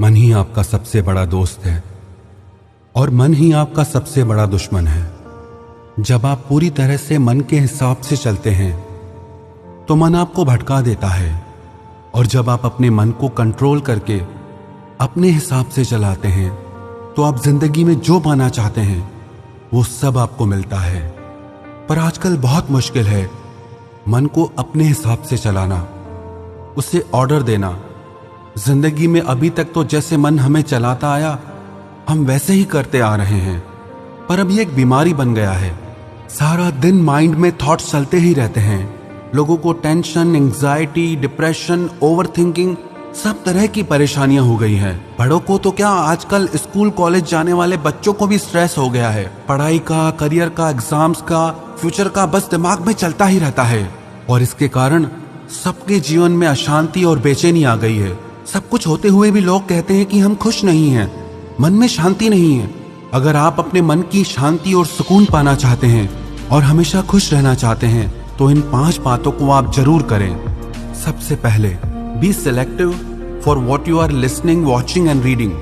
मन ही आपका सबसे बड़ा दोस्त है और मन ही आपका सबसे बड़ा दुश्मन है। जब आप पूरी तरह से मन के हिसाब से चलते हैं तो मन आपको भटका देता है, और जब आप अपने मन को कंट्रोल करके अपने हिसाब से चलाते हैं तो आप जिंदगी में जो पाना चाहते हैं वो सब आपको मिलता है। पर आजकल बहुत मुश्किल है मन को अपने हिसाब से चलाना, उसे ऑर्डर देना। जिंदगी में अभी तक तो जैसे मन हमें चलाता आया हम वैसे ही करते आ रहे हैं, पर अब ये एक बीमारी बन गया है। सारा दिन माइंड में थॉट्स चलते ही रहते हैं। लोगों को टेंशन, एंग्जाइटी, डिप्रेशन, ओवरथिंकिंग, सब तरह की परेशानियां हो गई हैं। बड़ों को तो क्या, आजकल स्कूल कॉलेज जाने वाले बच्चों को भी स्ट्रेस हो गया है। पढ़ाई का, करियर का, एग्जाम्स का, फ्यूचर का बस दिमाग में चलता ही रहता है, और इसके कारण सबके जीवन में अशांति और बेचैनी आ गई है। सब कुछ होते हुए भी लोग कहते हैं कि हम खुश नहीं हैं, मन में शांति नहीं है। अगर आप अपने मन की शांति और सुकून पाना चाहते हैं और हमेशा खुश रहना चाहते हैं तो इन 5 बातों को आप जरूर करें। सबसे पहले, be selective for what you are listening, watching and reading.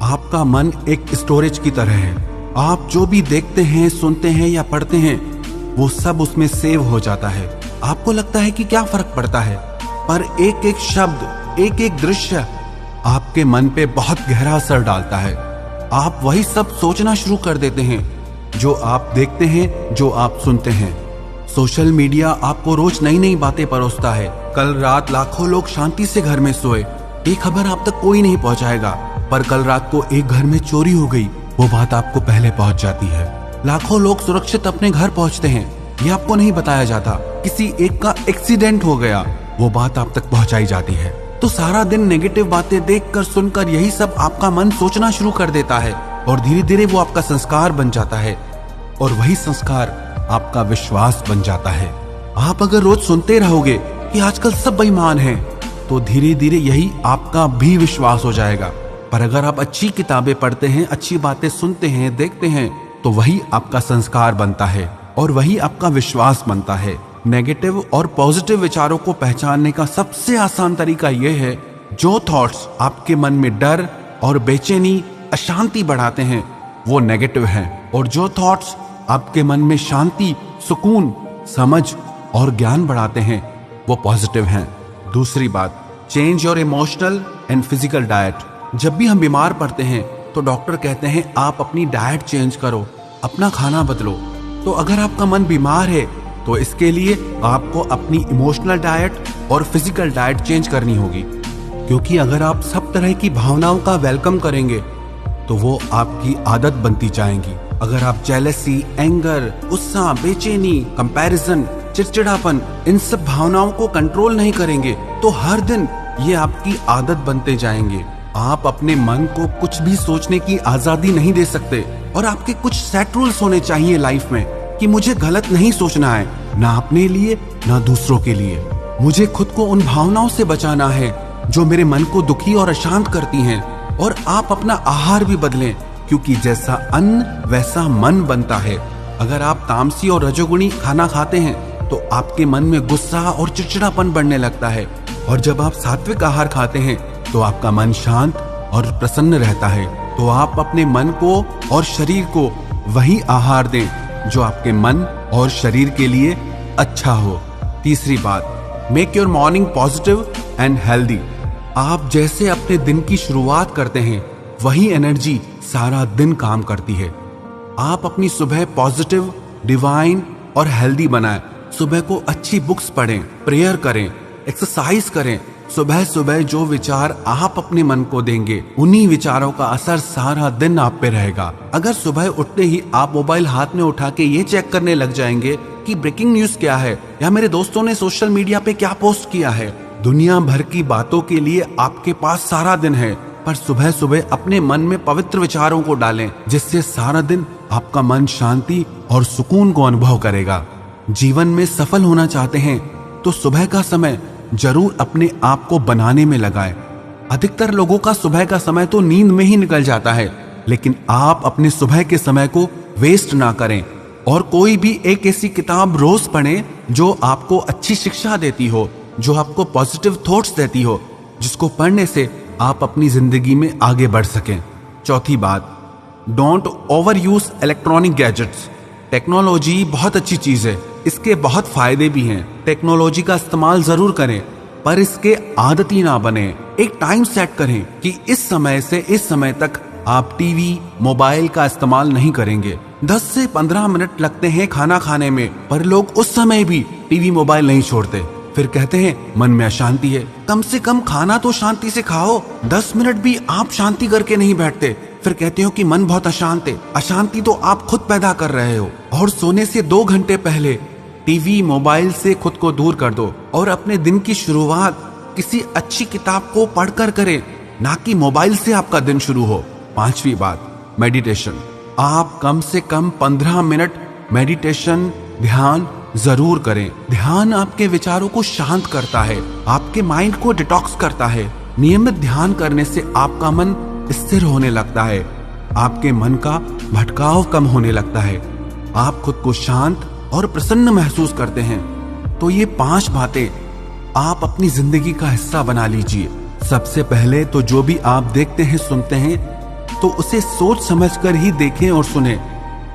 आपका मन एक स्टोरेज की तरह है। आप जो भी देखते हैं, सुनते हैं या पढ़ते हैं वो सब उसमें सेव हो जाता है। आपको लगता है कि क्या फर्क पड़ता है, पर एक एक शब्द, एक एक दृश्य आपके मन पे बहुत गहरा असर डालता है। आप वही सब सोचना शुरू कर देते हैं जो आप देखते हैं, जो आप सुनते हैं। सोशल मीडिया आपको रोज नई नई बातें परोसता है। कल रात लाखों लोग शांति से घर में सोए, ये खबर आप तक कोई नहीं पहुंचाएगा, पर कल रात को एक घर में चोरी हो गई, वो बात आपको पहले पहुंच जाती है। लाखों लोग सुरक्षित अपने घर पहुंचते हैं, ये आपको नहीं बताया जाता। किसी एक का एक्सीडेंट हो गया, वो बात आप तक पहुंचाई जाती है। तो सारा दिन नेगेटिव बातें देखकर, सुनकर यही सब आपका मन सोचना शुरू कर देता है, और धीरे धीरे वो आपका संस्कार बन जाता है, और वही संस्कार आपका विश्वास बन जाता है। आप अगर रोज सुनते रहोगे कि आजकल सब बेईमान हैं, तो धीरे धीरे यही आपका भी विश्वास हो जाएगा। पर अगर आप अच्छी किताबें पढ़ते हैं, अच्छी बातें सुनते हैं, देखते हैं, तो वही आपका संस्कार बनता है और वही आपका विश्वास बनता है। नेगेटिव और पॉजिटिव विचारों को पहचानने का सबसे आसान तरीका यह है, जो थॉट्स आपके मन में डर और बेचैनी, अशांति बढ़ाते हैं वो नेगेटिव हैं, और जो थॉट्स आपके मन में शांति, सुकून, समझ और ज्ञान बढ़ाते हैं वो पॉजिटिव हैं। दूसरी बात, change your emotional and physical diet. जब भी हम बीमार पड़ते हैं तो डॉक्टर कहते हैं आप अपनी डाइट चेंज करो, अपना खाना बदलो। तो अगर आपका मन बीमार है तो इसके लिए आपको अपनी इमोशनल डाइट और फिजिकल डाइट चेंज करनी होगी, क्योंकि अगर आप सब तरह की भावनाओं का वेलकम करेंगे तो वो आपकी आदत बनती जाएंगी। अगर आप जेलसी, एंगर, गुस्सा, बेचैनी, कंपैरिजन, चिड़चिड़ापन, इन सब भावनाओं को कंट्रोल नहीं करेंगे तो हर दिन ये आपकी आदत बनते जाएंगे। आप अपने मन को कुछ भी सोचने की आजादी नहीं दे सकते, और आपके कुछ सेट रूल्स होने चाहिए लाइफ में कि मुझे गलत नहीं सोचना है, ना अपने लिए ना दूसरों के लिए। मुझे खुद को उन भावनाओं से बचाना है जो मेरे मन को दुखी और अशांत करती हैं। और आप अपना आहार भी बदलें, क्योंकि जैसा अन्न वैसा मन बनता है। अगर आप तामसी और रजोगुणी खाना खाते हैं तो आपके मन में गुस्सा और चिड़चिड़ापन बढ़ने लगता है, और जब आप सात्विक आहार खाते हैं तो आपका मन शांत और प्रसन्न रहता है। तो आप अपने मन को और शरीर को वही आहार दें जो आपके मन और शरीर के लिए अच्छा हो। तीसरी बात, make your morning positive and healthy. आप जैसे अपने दिन की शुरुआत करते हैं वही एनर्जी सारा दिन काम करती है। आप अपनी सुबह पॉजिटिव, डिवाइन और हेल्दी बनाएं। सुबह को अच्छी बुक्स पढ़ें, प्रेयर करें, एक्सरसाइज करें। सुबह सुबह जो विचार आप अपने मन को देंगे उन्हीं विचारों का असर सारा दिन आप पे रहेगा। अगर सुबह उठते ही आप मोबाइल हाथ में उठा के ये चेक करने लग जाएंगे कि ब्रेकिंग न्यूज क्या है या मेरे दोस्तों ने सोशल मीडिया पे क्या पोस्ट किया है, दुनिया भर की बातों के लिए आपके पास सारा दिन है। पर सुबह सुबह अपने मन में पवित्र विचारों को डालें, जिससे सारा दिन आपका मन शांति और सुकून को अनुभव करेगा। जीवन में सफल होना चाहते हैं तो सुबह का समय जरूर अपने आप को बनाने में लगाएं। अधिकतर लोगों का सुबह का समय तो नींद में ही निकल जाता है, लेकिन आप अपने सुबह के समय को वेस्ट ना करें, और कोई भी एक ऐसी किताब रोज पढ़ें जो आपको अच्छी शिक्षा देती हो, जो आपको पॉजिटिव थॉट्स देती हो, जिसको पढ़ने से आप अपनी जिंदगी में आगे बढ़ सकें। चौथी बात, don't over use electronic gadgets. Technology बहुत अच्छी चीज है, इसके बहुत फायदे भी हैं। टेक्नोलॉजी का इस्तेमाल जरूर करें, पर इसके आदती ना बने। एक टाइम सेट करें कि इस समय से इस समय तक आप टीवी मोबाइल का इस्तेमाल नहीं करेंगे। 10 से 15 मिनट लगते हैं खाना खाने में, पर लोग उस समय भी टीवी मोबाइल नहीं छोड़ते। फिर कहते हैं मन में अशांति है। कम से कम खाना तो शांति से खाओ। 10 मिनट भी आप शांति करके नहीं बैठते, फिर कहते हो कि मन बहुत अशांत है। अशांति तो आप खुद पैदा कर रहे हो। और सोने से 2 घंटे पहले टीवी मोबाइल से खुद को दूर कर दो और अपने दिन की शुरुआत किसी अच्छी किताब को पढ़कर करें, ना कि मोबाइल से आपका दिन शुरू हो। 5वीं बात, मेडिटेशन। आप कम से कम 15 मिनट मेडिटेशन ध्यान जरूर करें। ध्यान आपके विचारों को शांत करता है, आपके माइंड को डिटॉक्स करता है। नियमित ध्यान करने से आपका मन स्थिर होने लगता है, आपके मन का भटकाव कम होने लगता है, आप खुद को शांत और प्रसन्न महसूस करते हैं। तो ये 5 बातें आप अपनी जिंदगी का हिस्सा बना लीजिए। सबसे पहले तो जो भी आप देखते हैं सुनते हैं तो उसे सोच समझकर ही देखें और सुने।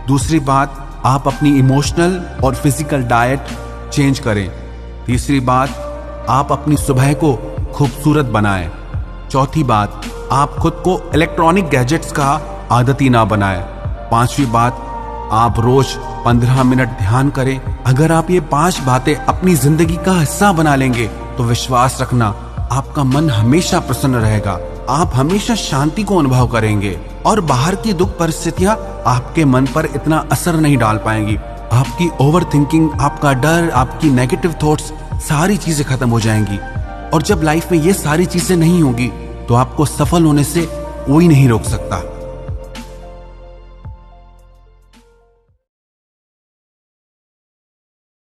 दूसरी बात, आप अपनी इमोशनल और फिजिकल डाइट चेंज करें। तीसरी बात, आप अपनी सुबह को खूबसूरत बनाएं। चौथी बात, आप खुद को इलेक्ट्रॉनिक गैजेट्स का आदती ना बनाएं। 5वीं बात, आप रोज 15 मिनट ध्यान करें। अगर आप ये 5 बातें अपनी जिंदगी का हिस्सा बना लेंगे तो विश्वास रखना, आपका मन हमेशा प्रसन्न रहेगा, आप हमेशा शांति को अनुभव करेंगे और बाहर की दुख परिस्थितियां आपके मन पर इतना असर नहीं डाल पाएंगी। आपकी ओवर थिंकिंग, आपका डर, आपकी नेगेटिव थॉट्स, सारी चीजें खत्म हो जाएंगी। और जब लाइफ में ये सारी चीजें नहीं होगी तो आपको सफल होने से कोई नहीं रोक सकता।